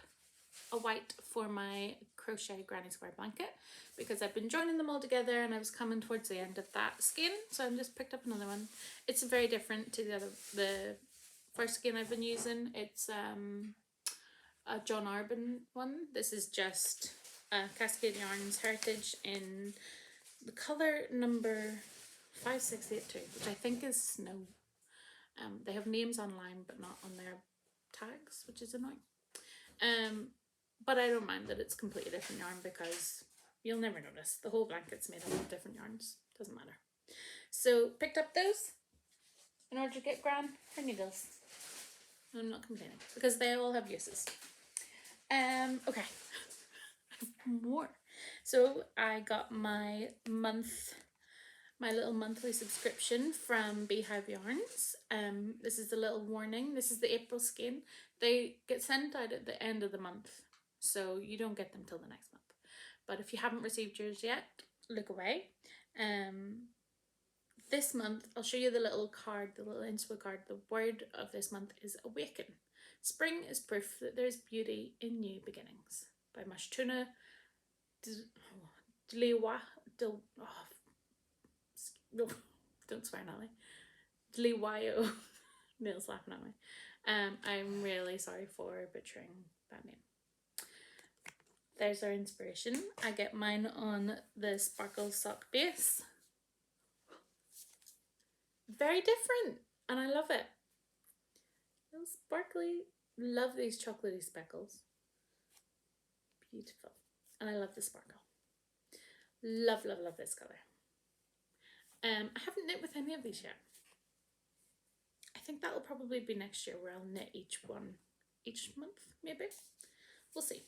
a white for my crochet granny square blanket because I've been joining them all together and I was coming towards the end of that skein, so I just picked up another one. It's very different to the first skein I've been using. It's a John Arbon one. This is just Cascade Yarns Heritage in the colour number 5682, which I think is Snow. They have names online but not on their tags, which is annoying. But I don't mind that it's completely different yarn because you'll never notice. The whole blanket's made up of different yarns. Doesn't matter. So picked up those in order to get Gran her needles. I'm not complaining because they all have uses. Okay. More. So I got my little monthly subscription from Beehive Yarns. This is the little warning. This is the April skein. They get sent out at the end of the month, so you don't get them till the next month. But if you haven't received yours yet, look away. This month, I'll show you the little card, the little inspo card. The word of this month is awaken. Spring is proof that there's beauty in new beginnings. By Mashtuna Dliwa. Don't swear, Natalie. Dliwayo. Neil's laughing at me. I'm really sorry for butchering that name. There's our inspiration. I get mine on the sparkle sock base. Very different, and I love it. Little sparkly. Love these chocolatey speckles. Beautiful. And I love the sparkle. Love this colour. I haven't knit with any of these yet. I think that'll probably be next year where I'll knit each one each month, maybe. We'll see.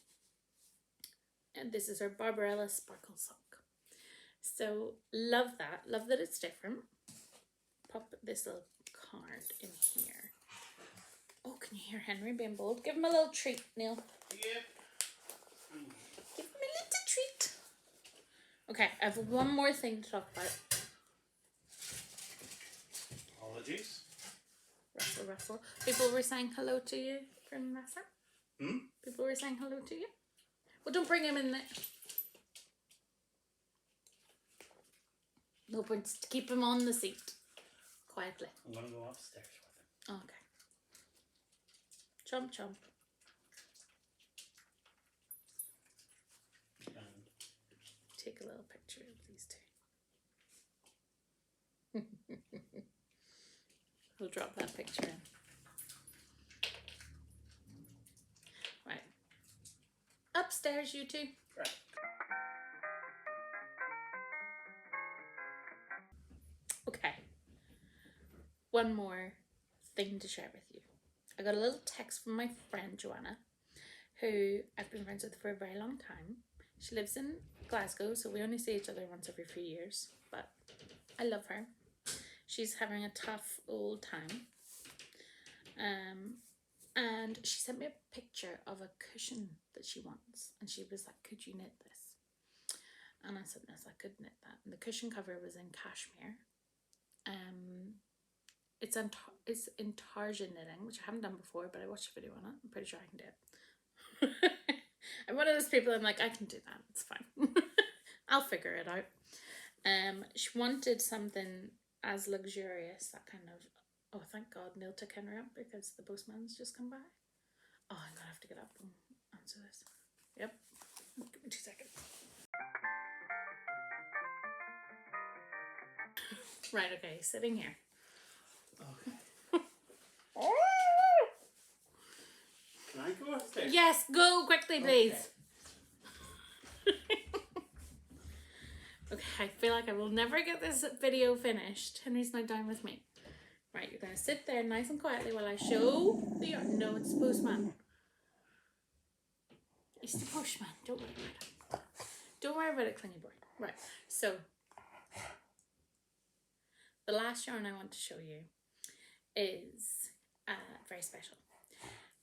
And this is our Barbarella sparkle sock. So love that. Love that it's different. Pop this little card in here. Oh, can you hear Henry being bold? Give him a little treat, Neil. Yep. Okay, I have one more thing to talk about. Apologies. Russell, Russell. People were saying hello to you from Russell. Hmm? People were saying hello to you. Well, don't bring him in there. No, but to keep him on the seat. Quietly. I'm going to go upstairs with him. Okay. Chomp, chomp. And Take a little picture of these two. We'll drop that picture in. Right. Upstairs, you two. right. Okay. One more thing to share with you. I got a little text from my friend Joanna, who I've been friends with for a very long time. She lives in Glasgow, so we only see each other once every few years, but I love her. She's having a tough old time. And she sent me a picture of a cushion that she wants, and she was like, could you knit this? And I said, yes, I could knit that. And the cushion cover was in cashmere. It's in Tarja knitting, which I haven't done before, but I watched a video on it. I'm pretty sure I can do it. I'm one of those people, I'm like, I can do that, it's fine. I'll figure it out. She wanted something as luxurious, that kind of, oh, thank God Neil took Henry up because the postman's just come by. Oh, I'm gonna have to get up and answer this. Yep, give me 2 seconds. Right, okay, sitting here. Okay. Can I go upstairs? Yes, go quickly, please. Okay, I feel like I will never get this video finished. Henry's now down with me. Right, you're going to sit there nice and quietly while I show the yarn. No, it's the postman. It's the postman. Don't worry about it. Don't worry about it, Clingy boy. Right, so the last yarn I want to show you is very special.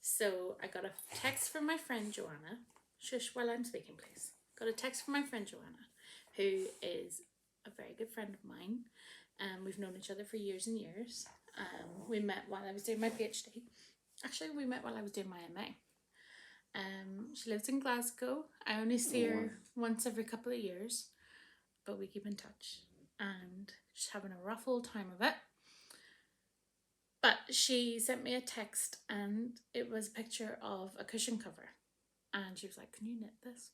So I got a text from my friend Joanna. Shush while I'm speaking, please. Got a text from my friend Joanna, who is a very good friend of mine. We've known each other for years and years. We met while I was doing my PhD. Actually, we met while I was doing my MA. She lives in Glasgow. I only see her once every couple of years, but we keep in touch. And she's having a rough old time of it. But she sent me a text and it was a picture of a cushion cover. And she was like, can you knit this?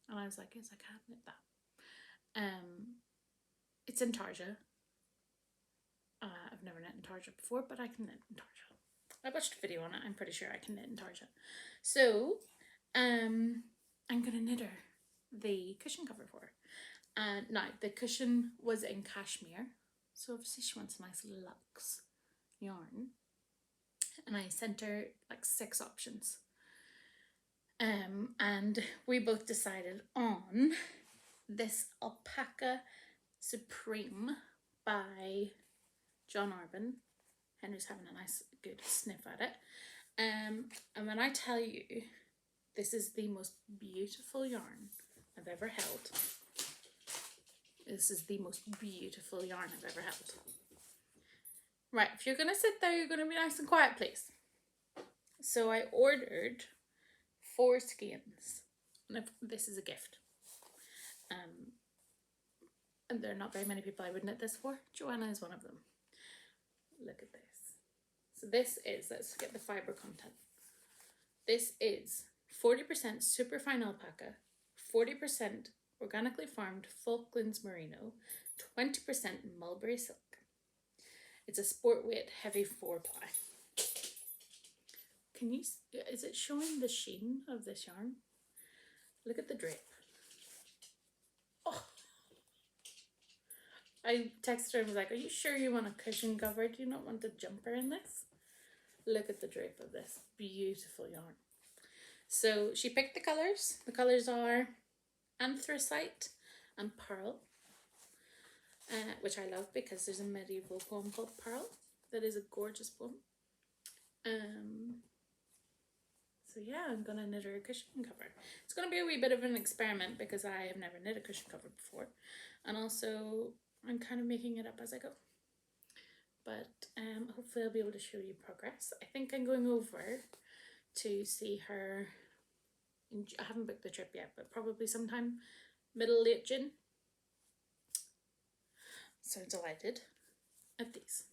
And I was like, yes, I can knit that. It's in Tarja. I've never knit in Tarja before, but I can knit in Tarja. I watched a video on it. I'm pretty sure I can knit in Tarja. So, I'm going to knit her the cushion cover for her. And now, the cushion was in cashmere. So obviously she wants a nice luxe yarn. And I sent her like 6 options. And we both decided on this Alpaca Supreme by John Arbin. Henry's having a nice good sniff at it. And when I tell you, this is the most beautiful yarn I've ever held. This is the most beautiful yarn I've ever held. Right, if you're going to sit there, you're going to be nice and quiet, please. So I ordered 4 skeins. And this is a gift. And there are not very many people I would knit this for. Joanna is one of them. Look at this. So this is, let's get the fibre content. This is 40% superfine alpaca, 40% organically farmed Falklands merino, 20% mulberry silk. It's a sport weight heavy 4-ply. Can you, is it showing the sheen of this yarn? Look at the drape. Oh. I texted her and was like, are you sure you want a cushion cover? Do you not want the jumper in this? Look at the drape of this beautiful yarn. So she picked the colours. The colours are anthracite and pearl, which I love because there's a medieval poem called Pearl that is a gorgeous poem. So yeah, I'm gonna knit her a cushion cover. It's gonna be a wee bit of an experiment because I have never knit a cushion cover before, and also I'm kind of making it up as I go. But hopefully I'll be able to show you progress. I think I'm going over to see her. I haven't booked the trip yet, but probably sometime late June. So delighted at these.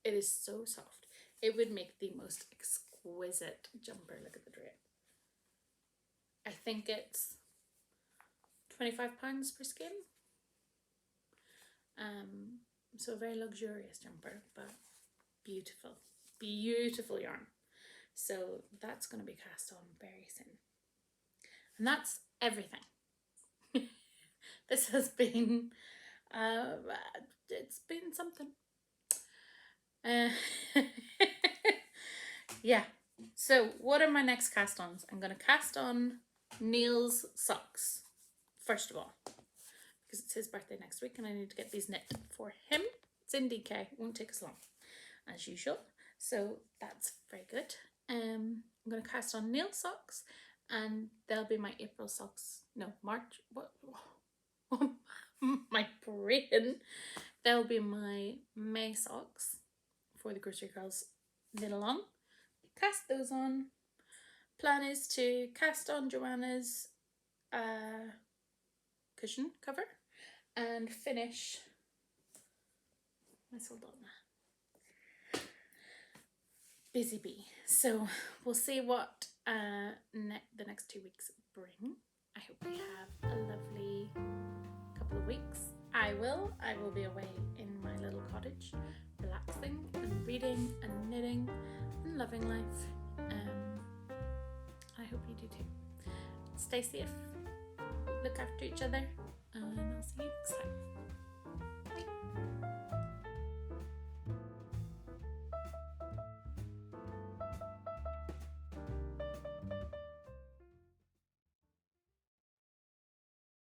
It is so soft. It would make the most exquisite jumper. Look at the drape. I think it's £25 per skein. So a very luxurious jumper, but beautiful, beautiful yarn. So that's going to be cast on very soon. And that's everything. This has been, it's been something. Yeah. So what are my next cast ons? I'm going to cast on Neil's socks, first of all, because it's his birthday next week and I need to get these knit for him. It's in DK, it won't take us long, as usual. So that's very good. I'm going to cast on Neil's socks, and they'll be my April socks. No, March. What? My brain. They'll be my May socks for the Grocery Girls knit along. Cast those on. Plan is to cast on Joanna's cushion cover and finish. Let's hold on. Busy bee. So we'll see what the next 2 weeks bring. I hope we have a lovely couple of weeks. I will be away in my little cottage, relaxing and reading and knitting and loving life. I hope you do too. Stay safe, look after each other, and I'll see you next time.